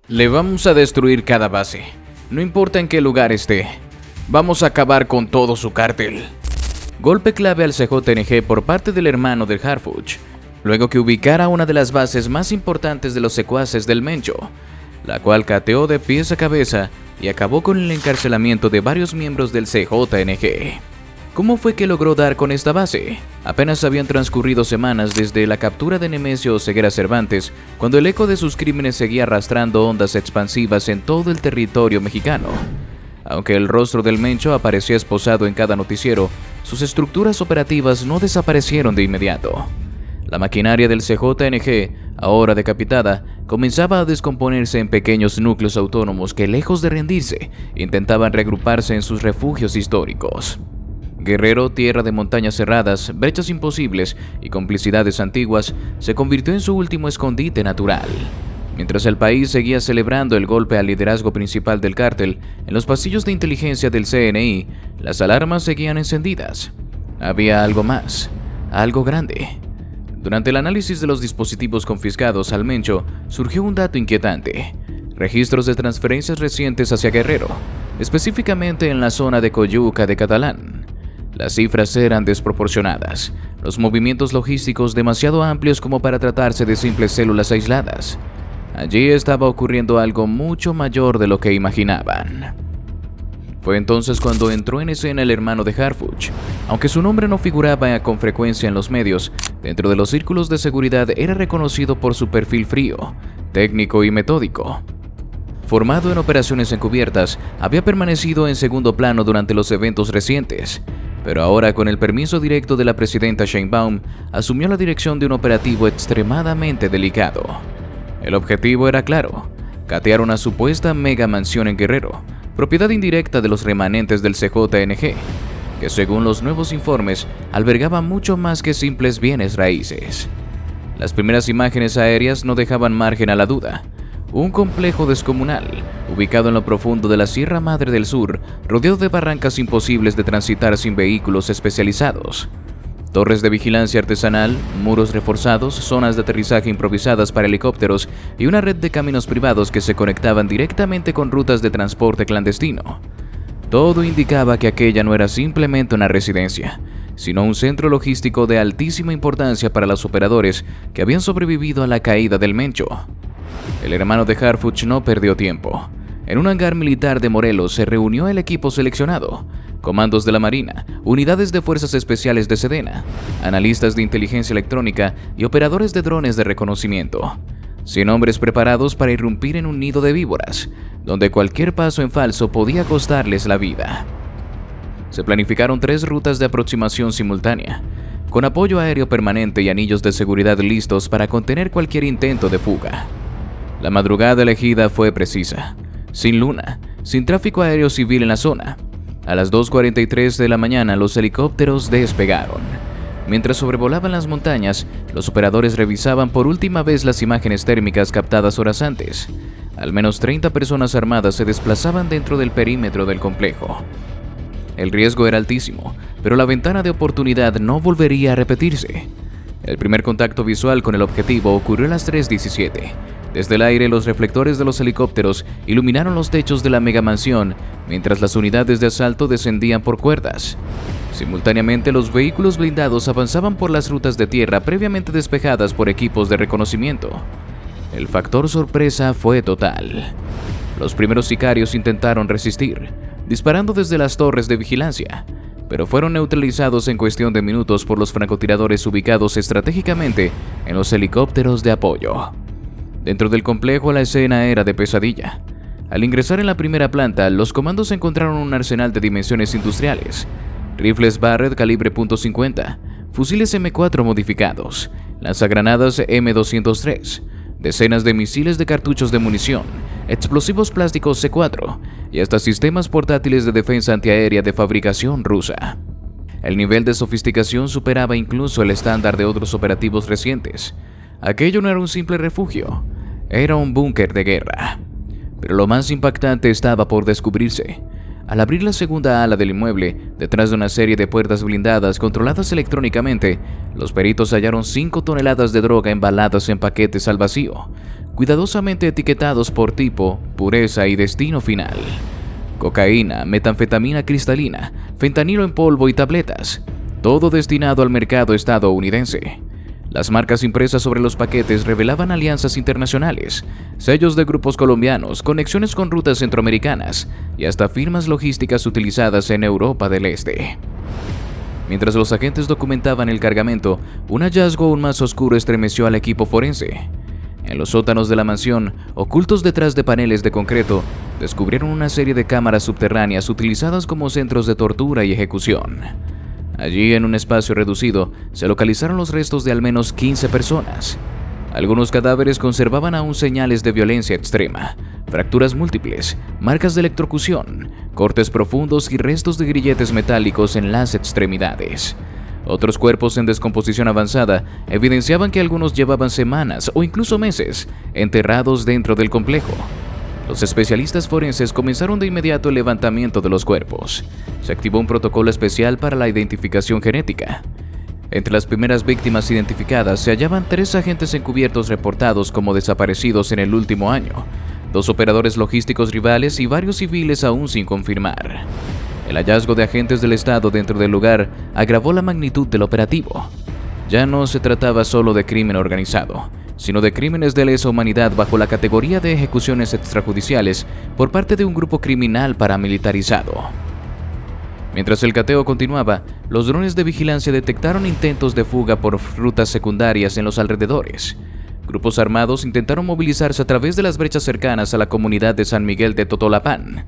Le vamos a destruir cada base, no importa en qué lugar esté. Vamos a acabar con todo su cártel. Golpe clave al CJNG por parte del hermano del Harfuch, luego que ubicara una de las bases más importantes de los secuaces del Mencho, la cual cateó de pies a cabeza y acabó con el encarcelamiento de varios miembros del CJNG. ¿Cómo fue que logró dar con esta base? Apenas habían transcurrido semanas desde la captura de Nemesio Ceguera Cervantes, cuando el eco de sus crímenes seguía arrastrando ondas expansivas en todo el territorio mexicano. Aunque el rostro del Mencho aparecía esposado en cada noticiero, sus estructuras operativas no desaparecieron de inmediato. La maquinaria del CJNG, ahora decapitada, comenzaba a descomponerse en pequeños núcleos autónomos que, lejos de rendirse, intentaban reagruparse en sus refugios históricos. Guerrero, tierra de montañas cerradas, brechas imposibles y complicidades antiguas, se convirtió en su último escondite natural. Mientras el país seguía celebrando el golpe al liderazgo principal del cártel, en los pasillos de inteligencia del CNI, las alarmas seguían encendidas. Había algo más, algo grande. Durante el análisis de los dispositivos confiscados al Mencho, surgió un dato inquietante: registros de transferencias recientes hacia Guerrero, específicamente en la zona de Coyuca de Catalán. Las cifras eran desproporcionadas, los movimientos logísticos demasiado amplios como para tratarse de simples células aisladas. Allí estaba ocurriendo algo mucho mayor de lo que imaginaban. Fue entonces cuando entró en escena el hermano de Harfuch. Aunque su nombre no figuraba con frecuencia en los medios, dentro de los círculos de seguridad era reconocido por su perfil frío, técnico y metódico. Formado en operaciones encubiertas, había permanecido en segundo plano durante los eventos recientes, pero ahora, con el permiso directo de la presidenta Sheinbaum, asumió la dirección de un operativo extremadamente delicado. El objetivo era claro: catear una supuesta mega mansión en Guerrero, propiedad indirecta de los remanentes del CJNG, que según los nuevos informes albergaba mucho más que simples bienes raíces. Las primeras imágenes aéreas no dejaban margen a la duda. Un complejo descomunal, ubicado en lo profundo de la Sierra Madre del Sur, rodeado de barrancas imposibles de transitar sin vehículos especializados. Torres de vigilancia artesanal, muros reforzados, zonas de aterrizaje improvisadas para helicópteros y una red de caminos privados que se conectaban directamente con rutas de transporte clandestino. Todo indicaba que aquella no era simplemente una residencia, sino un centro logístico de altísima importancia para los operadores que habían sobrevivido a la caída del Mencho. El hermano de Harfuch no perdió tiempo. En un hangar militar de Morelos se reunió el equipo seleccionado: comandos de la Marina, unidades de fuerzas especiales de Sedena, analistas de inteligencia electrónica y operadores de drones de reconocimiento. 100 hombres preparados para irrumpir en un nido de víboras, donde cualquier paso en falso podía costarles la vida. Se planificaron 3 rutas de aproximación simultánea, con apoyo aéreo permanente y anillos de seguridad listos para contener cualquier intento de fuga. La madrugada elegida fue precisa: sin luna, sin tráfico aéreo civil en la zona. A las 2:43 de la mañana los helicópteros despegaron. Mientras sobrevolaban las montañas, los operadores revisaban por última vez las imágenes térmicas captadas horas antes. Al menos 30 personas armadas se desplazaban dentro del perímetro del complejo. El riesgo era altísimo, pero la ventana de oportunidad no volvería a repetirse. El primer contacto visual con el objetivo ocurrió a las 3:17. Desde el aire, los reflectores de los helicópteros iluminaron los techos de la megamansión, mientras las unidades de asalto descendían por cuerdas. Simultáneamente, los vehículos blindados avanzaban por las rutas de tierra previamente despejadas por equipos de reconocimiento. El factor sorpresa fue total. Los primeros sicarios intentaron resistir, disparando desde las torres de vigilancia, pero fueron neutralizados en cuestión de minutos por los francotiradores ubicados estratégicamente en los helicópteros de apoyo. Dentro del complejo, la escena era de pesadilla. Al ingresar en la primera planta, los comandos encontraron un arsenal de dimensiones industriales: rifles Barrett calibre .50, fusiles M4 modificados, lanzagranadas M203, decenas de misiles de cartuchos de munición, explosivos plásticos C4 y hasta sistemas portátiles de defensa antiaérea de fabricación rusa. El nivel de sofisticación superaba incluso el estándar de otros operativos recientes. Aquello no era un simple refugio, era un búnker de guerra. Pero lo más impactante estaba por descubrirse. Al abrir la segunda ala del inmueble, detrás de una serie de puertas blindadas controladas electrónicamente, los peritos hallaron 5 toneladas de droga embaladas en paquetes al vacío, cuidadosamente etiquetados por tipo, pureza y destino final. Cocaína, metanfetamina cristalina, fentanilo en polvo y tabletas, todo destinado al mercado estadounidense. Las marcas impresas sobre los paquetes revelaban alianzas internacionales, sellos de grupos colombianos, conexiones con rutas centroamericanas y hasta firmas logísticas utilizadas en Europa del Este. Mientras los agentes documentaban el cargamento, un hallazgo aún más oscuro estremeció al equipo forense. En los sótanos de la mansión, ocultos detrás de paneles de concreto, descubrieron una serie de cámaras subterráneas utilizadas como centros de tortura y ejecución. Allí, en un espacio reducido, se localizaron los restos de al menos 15 personas. Algunos cadáveres conservaban aún señales de violencia extrema, fracturas múltiples, marcas de electrocución, cortes profundos y restos de grilletes metálicos en las extremidades. Otros cuerpos en descomposición avanzada evidenciaban que algunos llevaban semanas o incluso meses enterrados dentro del complejo. Los especialistas forenses comenzaron de inmediato el levantamiento de los cuerpos. Se activó un protocolo especial para la identificación genética. Entre las primeras víctimas identificadas se hallaban 3 agentes encubiertos reportados como desaparecidos en el último año, 2 operadores logísticos rivales y varios civiles aún sin confirmar. El hallazgo de agentes del Estado dentro del lugar agravó la magnitud del operativo. Ya no se trataba solo de crimen organizado, sino de crímenes de lesa humanidad bajo la categoría de ejecuciones extrajudiciales por parte de un grupo criminal paramilitarizado. Mientras el cateo continuaba, los drones de vigilancia detectaron intentos de fuga por rutas secundarias en los alrededores. Grupos armados intentaron movilizarse a través de las brechas cercanas a la comunidad de San Miguel de Totolapán,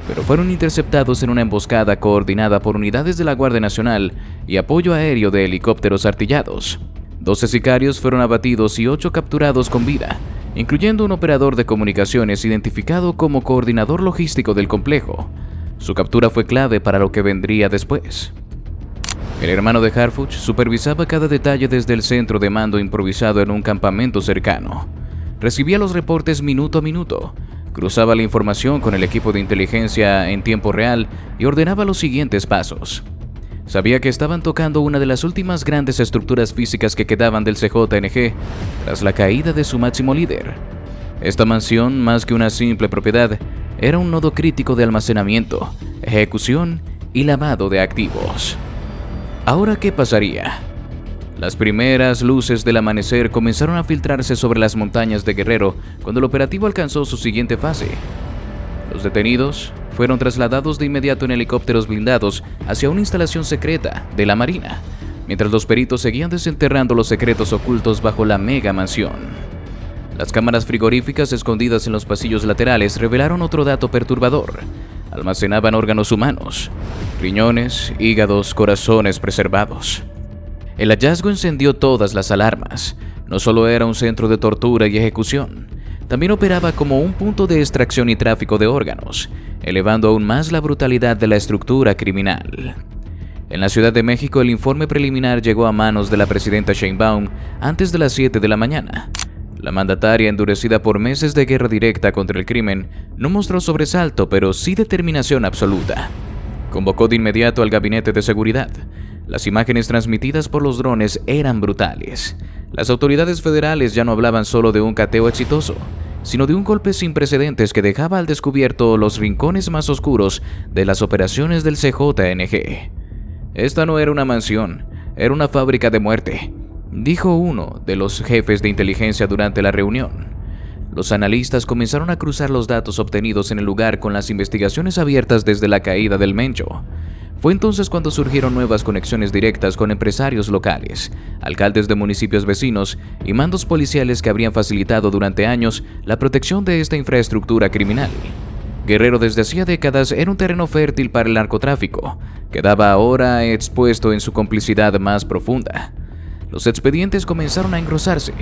pero fueron interceptados en una emboscada coordinada por unidades de la Guardia Nacional y apoyo aéreo de helicópteros artillados. 12 sicarios fueron abatidos y 8 capturados con vida, incluyendo un operador de comunicaciones identificado como coordinador logístico del complejo. Su captura fue clave para lo que vendría después. El hermano de Harfuch supervisaba cada detalle desde el centro de mando improvisado en un campamento cercano. Recibía los reportes minuto a minuto, cruzaba la información con el equipo de inteligencia en tiempo real y ordenaba los siguientes pasos. Sabía que estaban tocando una de las últimas grandes estructuras físicas que quedaban del CJNG tras la caída de su máximo líder. Esta mansión, más que una simple propiedad, era un nodo crítico de almacenamiento, ejecución y lavado de activos. ¿Ahora qué pasaría? Las primeras luces del amanecer comenzaron a filtrarse sobre las montañas de Guerrero cuando el operativo alcanzó su siguiente fase. Los detenidos fueron trasladados de inmediato en helicópteros blindados hacia una instalación secreta de la Marina, mientras los peritos seguían desenterrando los secretos ocultos bajo la mega mansión. Las cámaras frigoríficas escondidas en los pasillos laterales revelaron otro dato perturbador. Almacenaban órganos humanos, riñones, hígados, corazones preservados. El hallazgo encendió todas las alarmas. No solo era un centro de tortura y ejecución, también operaba como un punto de extracción y tráfico de órganos, elevando aún más la brutalidad de la estructura criminal. En la Ciudad de México, el informe preliminar llegó a manos de la presidenta Sheinbaum antes de las 7 de la mañana. La mandataria, endurecida por meses de guerra directa contra el crimen, no mostró sobresalto, pero sí determinación absoluta. Convocó de inmediato al gabinete de seguridad. Las imágenes transmitidas por los drones eran brutales. Las autoridades federales ya no hablaban solo de un cateo exitoso, sino de un golpe sin precedentes que dejaba al descubierto los rincones más oscuros de las operaciones del CJNG. Esta no era una mansión, era una fábrica de muerte, dijo uno de los jefes de inteligencia durante la reunión. Los analistas comenzaron a cruzar los datos obtenidos en el lugar con las investigaciones abiertas desde la caída del Mencho. Fue entonces cuando surgieron nuevas conexiones directas con empresarios locales, alcaldes de municipios vecinos y mandos policiales que habrían facilitado durante años la protección de esta infraestructura criminal. Guerrero desde hacía décadas era un terreno fértil para el narcotráfico, quedaba ahora expuesto en su complicidad más profunda. Los expedientes comenzaron a engrosarse.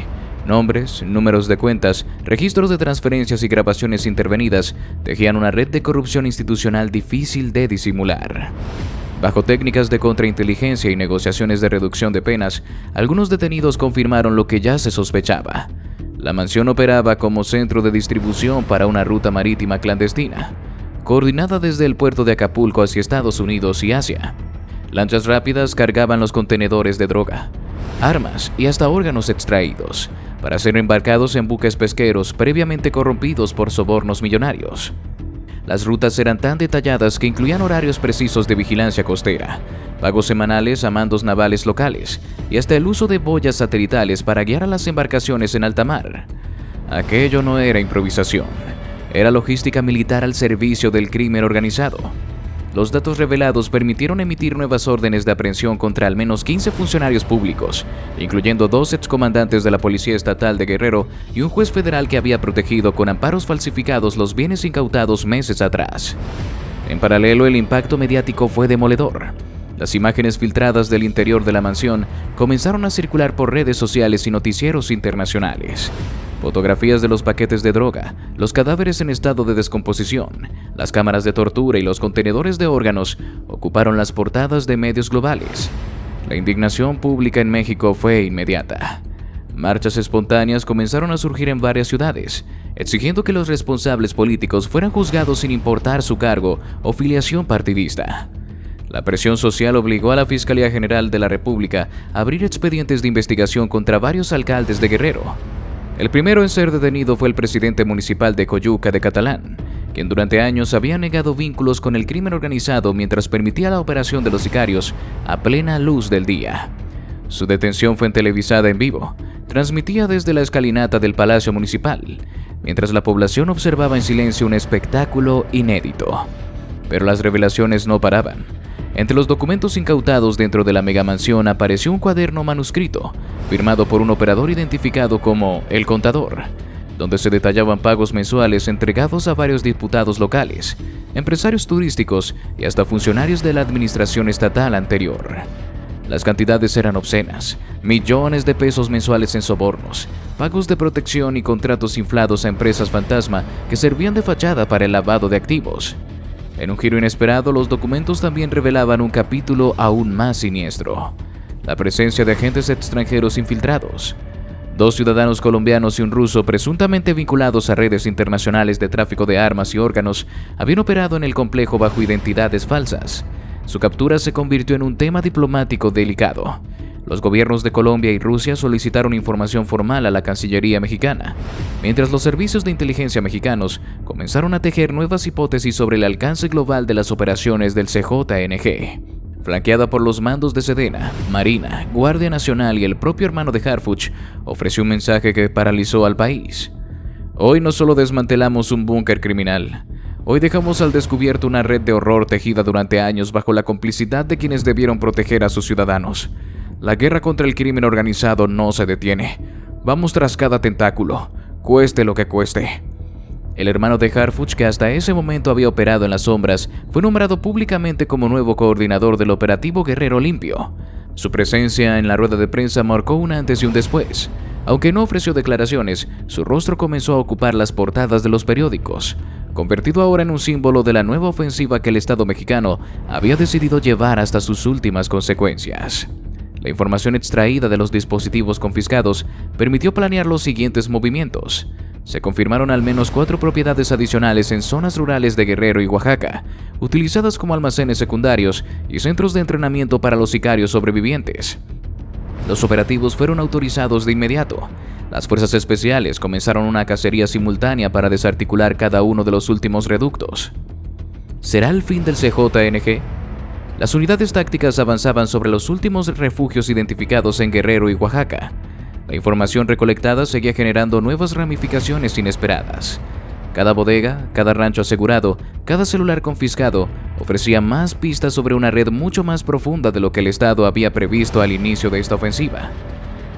Nombres, números de cuentas, registros de transferencias y grabaciones intervenidas tejían una red de corrupción institucional difícil de disimular. Bajo técnicas de contrainteligencia y negociaciones de reducción de penas, algunos detenidos confirmaron lo que ya se sospechaba. La mansión operaba como centro de distribución para una ruta marítima clandestina, coordinada desde el puerto de Acapulco hacia Estados Unidos y Asia. Lanchas rápidas cargaban los contenedores de droga, armas y hasta órganos extraídos, para ser embarcados en buques pesqueros previamente corrompidos por sobornos millonarios. Las rutas eran tan detalladas que incluían horarios precisos de vigilancia costera, pagos semanales a mandos navales locales y hasta el uso de boyas satelitales para guiar a las embarcaciones en alta mar. Aquello no era improvisación, era logística militar al servicio del crimen organizado. Los datos revelados permitieron emitir nuevas órdenes de aprehensión contra al menos 15 funcionarios públicos, incluyendo 2 excomandantes de la Policía Estatal de Guerrero y un juez federal que había protegido con amparos falsificados los bienes incautados meses atrás. En paralelo, el impacto mediático fue demoledor. Las imágenes filtradas del interior de la mansión comenzaron a circular por redes sociales y noticieros internacionales. Fotografías de los paquetes de droga, los cadáveres en estado de descomposición, las cámaras de tortura y los contenedores de órganos ocuparon las portadas de medios globales. La indignación pública en México fue inmediata. Marchas espontáneas comenzaron a surgir en varias ciudades, exigiendo que los responsables políticos fueran juzgados sin importar su cargo o filiación partidista. La presión social obligó a la Fiscalía General de la República a abrir expedientes de investigación contra varios alcaldes de Guerrero. El primero en ser detenido fue el presidente municipal de Coyuca de Catalán, quien durante años había negado vínculos con el crimen organizado mientras permitía la operación de los sicarios a plena luz del día. Su detención fue televisada en vivo, transmitida desde la escalinata del Palacio Municipal, mientras la población observaba en silencio un espectáculo inédito. Pero las revelaciones no paraban. Entre los documentos incautados dentro de la megamansión apareció un cuaderno manuscrito, firmado por un operador identificado como El Contador, donde se detallaban pagos mensuales entregados a varios diputados locales, empresarios turísticos y hasta funcionarios de la administración estatal anterior. Las cantidades eran obscenas, millones de pesos mensuales en sobornos, pagos de protección y contratos inflados a empresas fantasma que servían de fachada para el lavado de activos. En un giro inesperado, los documentos también revelaban un capítulo aún más siniestro: la presencia de agentes extranjeros infiltrados. 2 ciudadanos colombianos y un ruso presuntamente vinculados a redes internacionales de tráfico de armas y órganos habían operado en el complejo bajo identidades falsas. Su captura se convirtió en un tema diplomático delicado. Los gobiernos de Colombia y Rusia solicitaron información formal a la Cancillería mexicana, mientras los servicios de inteligencia mexicanos comenzaron a tejer nuevas hipótesis sobre el alcance global de las operaciones del CJNG. Flanqueada por los mandos de Sedena, Marina, Guardia Nacional y el propio hermano de Harfuch, ofreció un mensaje que paralizó al país. Hoy no solo desmantelamos un búnker criminal, hoy dejamos al descubierto una red de horror tejida durante años bajo la complicidad de quienes debieron proteger a sus ciudadanos. La guerra contra el crimen organizado no se detiene. Vamos tras cada tentáculo, cueste lo que cueste. El hermano de Harfuch, que hasta ese momento había operado en las sombras, fue nombrado públicamente como nuevo coordinador del operativo Guerrero Limpio. Su presencia en la rueda de prensa marcó un antes y un después. Aunque no ofreció declaraciones, su rostro comenzó a ocupar las portadas de los periódicos, convertido ahora en un símbolo de la nueva ofensiva que el Estado mexicano había decidido llevar hasta sus últimas consecuencias. La información extraída de los dispositivos confiscados permitió planear los siguientes movimientos. Se confirmaron al menos 4 propiedades adicionales en zonas rurales de Guerrero y Oaxaca, utilizadas como almacenes secundarios y centros de entrenamiento para los sicarios sobrevivientes. Los operativos fueron autorizados de inmediato. Las fuerzas especiales comenzaron una cacería simultánea para desarticular cada uno de los últimos reductos. ¿Será el fin del CJNG? Las unidades tácticas avanzaban sobre los últimos refugios identificados en Guerrero y Oaxaca. La información recolectada seguía generando nuevas ramificaciones inesperadas. Cada bodega, cada rancho asegurado, cada celular confiscado ofrecía más pistas sobre una red mucho más profunda de lo que el Estado había previsto al inicio de esta ofensiva.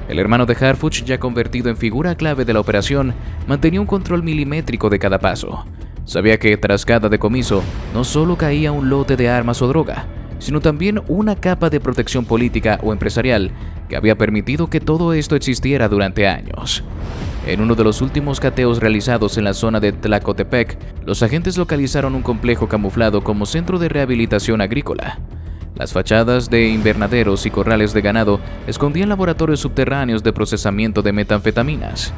El hermano de Harfuch, ya convertido en figura clave de la operación, mantenía un control milimétrico de cada paso. Sabía que tras cada decomiso no solo caía un lote de armas o droga, sino también una capa de protección política o empresarial que había permitido que todo esto existiera durante años. En uno de los últimos cateos realizados en la zona de Tlacotepec, los agentes localizaron un complejo camuflado como centro de rehabilitación agrícola. Las fachadas de invernaderos y corrales de ganado escondían laboratorios subterráneos de procesamiento de metanfetaminas.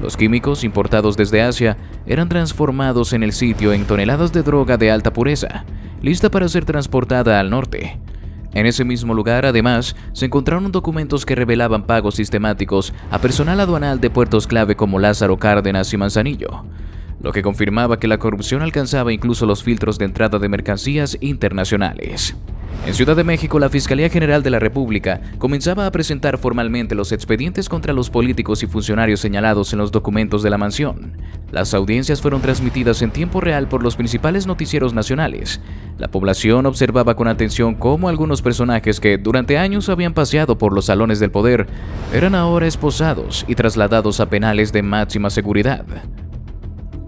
Los químicos importados desde Asia eran transformados en el sitio en toneladas de droga de alta pureza, lista para ser transportada al norte. En ese mismo lugar, además, se encontraron documentos que revelaban pagos sistemáticos a personal aduanal de puertos clave como Lázaro Cárdenas y Manzanillo, lo que confirmaba que la corrupción alcanzaba incluso los filtros de entrada de mercancías internacionales. En Ciudad de México, la Fiscalía General de la República comenzaba a presentar formalmente los expedientes contra los políticos y funcionarios señalados en los documentos de la mansión. Las audiencias fueron transmitidas en tiempo real por los principales noticieros nacionales. La población observaba con atención cómo algunos personajes que durante años habían paseado por los salones del poder eran ahora esposados y trasladados a penales de máxima seguridad.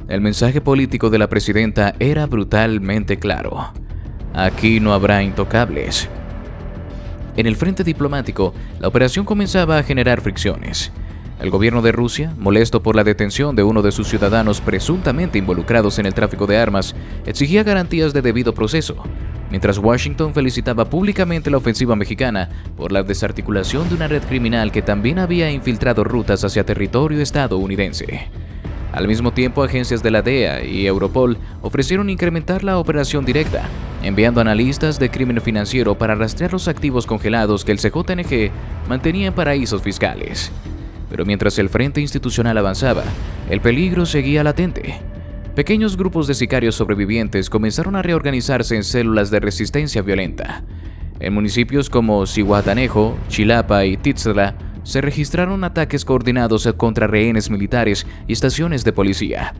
El mensaje político de la presidenta era brutalmente claro. Aquí no habrá intocables. En el frente diplomático, la operación comenzaba a generar fricciones. El gobierno de Rusia, molesto por la detención de uno de sus ciudadanos presuntamente involucrados en el tráfico de armas, exigía garantías de debido proceso, mientras Washington felicitaba públicamente la ofensiva mexicana por la desarticulación de una red criminal que también había infiltrado rutas hacia territorio estadounidense. Al mismo tiempo, agencias de la DEA y Europol ofrecieron incrementar la operación directa, enviando analistas de crimen financiero para rastrear los activos congelados que el CJNG mantenía en paraísos fiscales. Pero mientras el frente institucional avanzaba, el peligro seguía latente. Pequeños grupos de sicarios sobrevivientes comenzaron a reorganizarse en células de resistencia violenta. En municipios como Zihuatanejo, Chilapa y Tixla, se registraron ataques coordinados contra rehenes militares y estaciones de policía.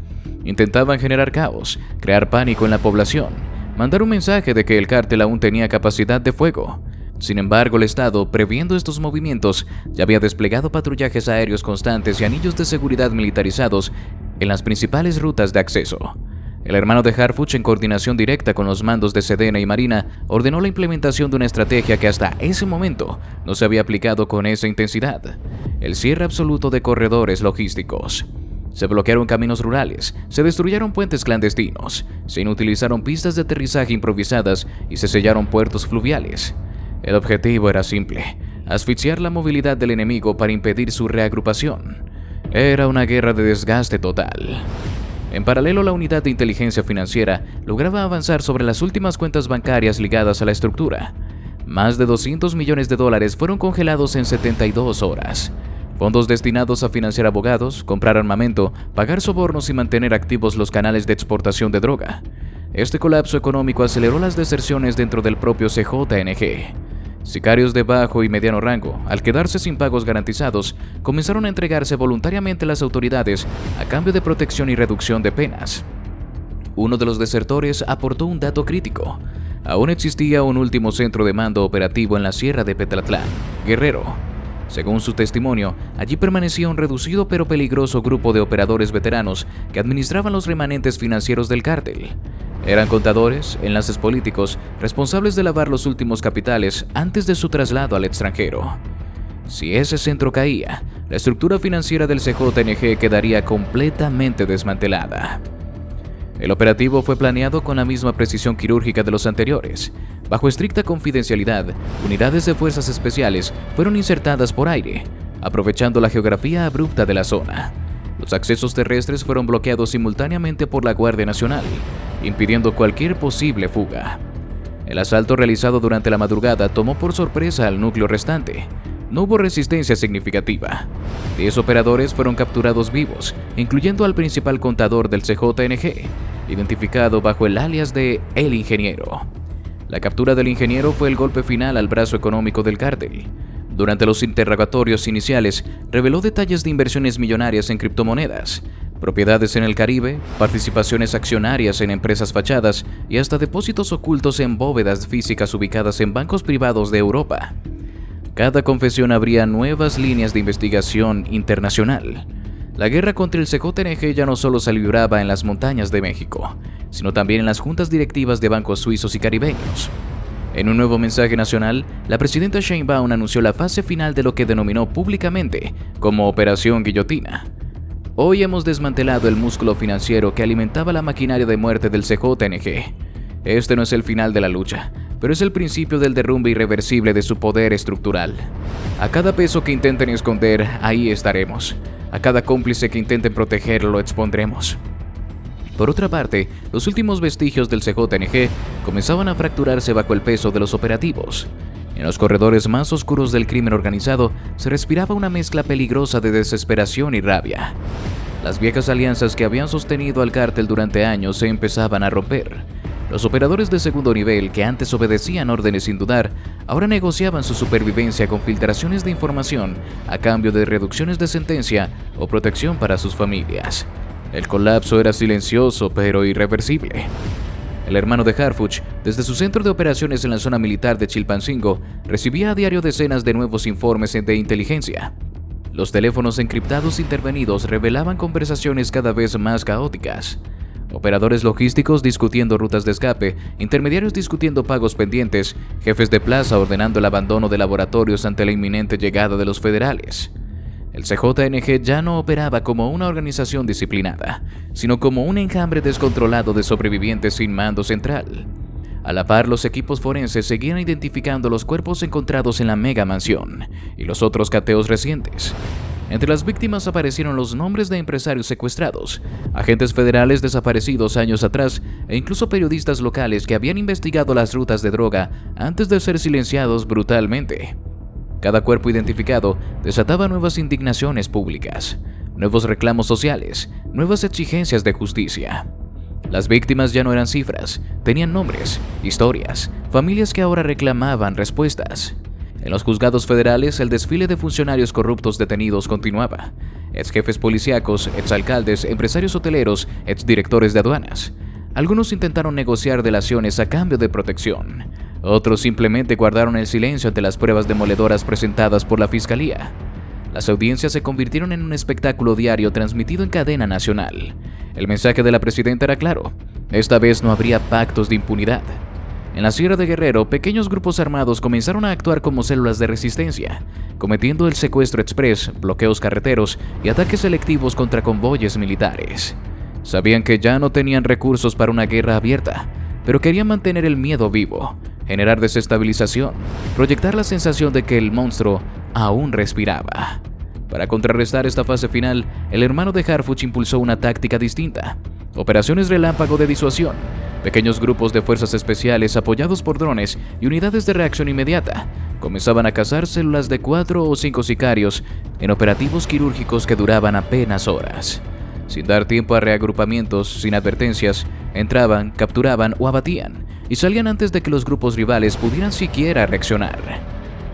Intentaban generar caos, crear pánico en la población, mandar un mensaje de que el cártel aún tenía capacidad de fuego. Sin embargo, el Estado, previendo estos movimientos, ya había desplegado patrullajes aéreos constantes y anillos de seguridad militarizados en las principales rutas de acceso. El hermano de Harfuch, en coordinación directa con los mandos de Sedena y Marina, ordenó la implementación de una estrategia que hasta ese momento no se había aplicado con esa intensidad: el cierre absoluto de corredores logísticos. Se bloquearon caminos rurales, se destruyeron puentes clandestinos, se inutilizaron pistas de aterrizaje improvisadas y se sellaron puertos fluviales. El objetivo era simple: asfixiar la movilidad del enemigo para impedir su reagrupación. Era una guerra de desgaste total. En paralelo, la unidad de inteligencia financiera lograba avanzar sobre las últimas cuentas bancarias ligadas a la estructura. Más de $200 millones fueron congelados en 72 horas. Fondos destinados a financiar abogados, comprar armamento, pagar sobornos y mantener activos los canales de exportación de droga. Este colapso económico aceleró las deserciones dentro del propio CJNG. Sicarios de bajo y mediano rango, al quedarse sin pagos garantizados, comenzaron a entregarse voluntariamente a las autoridades a cambio de protección y reducción de penas. Uno de los desertores aportó un dato crítico: aún existía un último centro de mando operativo en la Sierra de Petlatlán, Guerrero. Según su testimonio, allí permanecía un reducido pero peligroso grupo de operadores veteranos que administraban los remanentes financieros del cártel. Eran contadores, enlaces políticos, responsables de lavar los últimos capitales antes de su traslado al extranjero. Si ese centro caía, la estructura financiera del CJNG quedaría completamente desmantelada. El operativo fue planeado con la misma precisión quirúrgica de los anteriores. Bajo estricta confidencialidad, unidades de fuerzas especiales fueron insertadas por aire, aprovechando la geografía abrupta de la zona. Los accesos terrestres fueron bloqueados simultáneamente por la Guardia Nacional, impidiendo cualquier posible fuga. El asalto realizado durante la madrugada tomó por sorpresa al núcleo restante. No hubo resistencia significativa. 10 operadores fueron capturados vivos, incluyendo al principal contador del CJNG, identificado bajo el alias de El Ingeniero. La captura del ingeniero fue el golpe final al brazo económico del cártel. Durante los interrogatorios iniciales, reveló detalles de inversiones millonarias en criptomonedas, propiedades en el Caribe, participaciones accionarias en empresas fachadas y hasta depósitos ocultos en bóvedas físicas ubicadas en bancos privados de Europa. Cada confesión abría nuevas líneas de investigación internacional. La guerra contra el CJNG ya no solo se libraba en las montañas de México, sino también en las juntas directivas de bancos suizos y caribeños. En un nuevo mensaje nacional, la presidenta Sheinbaum anunció la fase final de lo que denominó públicamente como Operación Guillotina. Hoy hemos desmantelado el músculo financiero que alimentaba la maquinaria de muerte del CJNG. Este no es el final de la lucha, pero es el principio del derrumbe irreversible de su poder estructural. A cada peso que intenten esconder, ahí estaremos. A cada cómplice que intenten proteger, lo expondremos. Por otra parte, los últimos vestigios del CJNG comenzaban a fracturarse bajo el peso de los operativos. En los corredores más oscuros del crimen organizado se respiraba una mezcla peligrosa de desesperación y rabia. Las viejas alianzas que habían sostenido al cártel durante años se empezaban a romper. Los operadores de segundo nivel, que antes obedecían órdenes sin dudar, ahora negociaban su supervivencia con filtraciones de información a cambio de reducciones de sentencia o protección para sus familias. El colapso era silencioso pero irreversible. El hermano de Harfuch, desde su centro de operaciones en la zona militar de Chilpancingo, recibía a diario decenas de nuevos informes de inteligencia. Los teléfonos encriptados intervenidos revelaban conversaciones cada vez más caóticas. Operadores logísticos discutiendo rutas de escape, intermediarios discutiendo pagos pendientes, jefes de plaza ordenando el abandono de laboratorios ante la inminente llegada de los federales. El CJNG ya no operaba como una organización disciplinada, sino como un enjambre descontrolado de sobrevivientes sin mando central. A la par, los equipos forenses seguían identificando los cuerpos encontrados en la mega mansión y los otros cateos recientes. Entre las víctimas aparecieron los nombres de empresarios secuestrados, agentes federales desaparecidos años atrás e incluso periodistas locales que habían investigado las rutas de droga antes de ser silenciados brutalmente. Cada cuerpo identificado desataba nuevas indignaciones públicas, nuevos reclamos sociales, nuevas exigencias de justicia. Las víctimas ya no eran cifras, tenían nombres, historias, familias que ahora reclamaban respuestas. En los juzgados federales, el desfile de funcionarios corruptos detenidos continuaba. Exjefes policíacos, exalcaldes, empresarios hoteleros, exdirectores de aduanas. Algunos intentaron negociar delaciones a cambio de protección. Otros simplemente guardaron el silencio ante las pruebas demoledoras presentadas por la fiscalía. Las audiencias se convirtieron en un espectáculo diario transmitido en cadena nacional. El mensaje de la presidenta era claro: esta vez no habría pactos de impunidad. En la Sierra de Guerrero, pequeños grupos armados comenzaron a actuar como células de resistencia, cometiendo el secuestro express, bloqueos carreteros y ataques selectivos contra convoyes militares. Sabían que ya no tenían recursos para una guerra abierta, pero querían mantener el miedo vivo, generar desestabilización, proyectar la sensación de que el monstruo aún respiraba. Para contrarrestar esta fase final, el hermano de Harfuch impulsó una táctica distinta: operaciones relámpago de disuasión, pequeños grupos de fuerzas especiales apoyados por drones y unidades de reacción inmediata comenzaban a cazar células de 4 o 5 sicarios en operativos quirúrgicos que duraban apenas horas. Sin dar tiempo a reagrupamientos, sin advertencias, entraban, capturaban o abatían, y salían antes de que los grupos rivales pudieran siquiera reaccionar.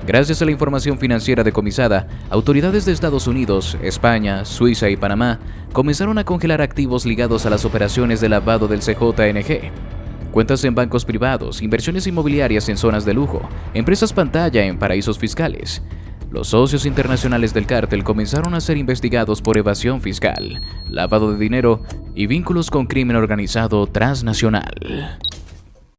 Gracias a la información financiera decomisada, autoridades de Estados Unidos, España, Suiza y Panamá comenzaron a congelar activos ligados a las operaciones de lavado del CJNG. Cuentas en bancos privados, inversiones inmobiliarias en zonas de lujo, empresas pantalla en paraísos fiscales. Los socios internacionales del cártel comenzaron a ser investigados por evasión fiscal, lavado de dinero y vínculos con crimen organizado transnacional.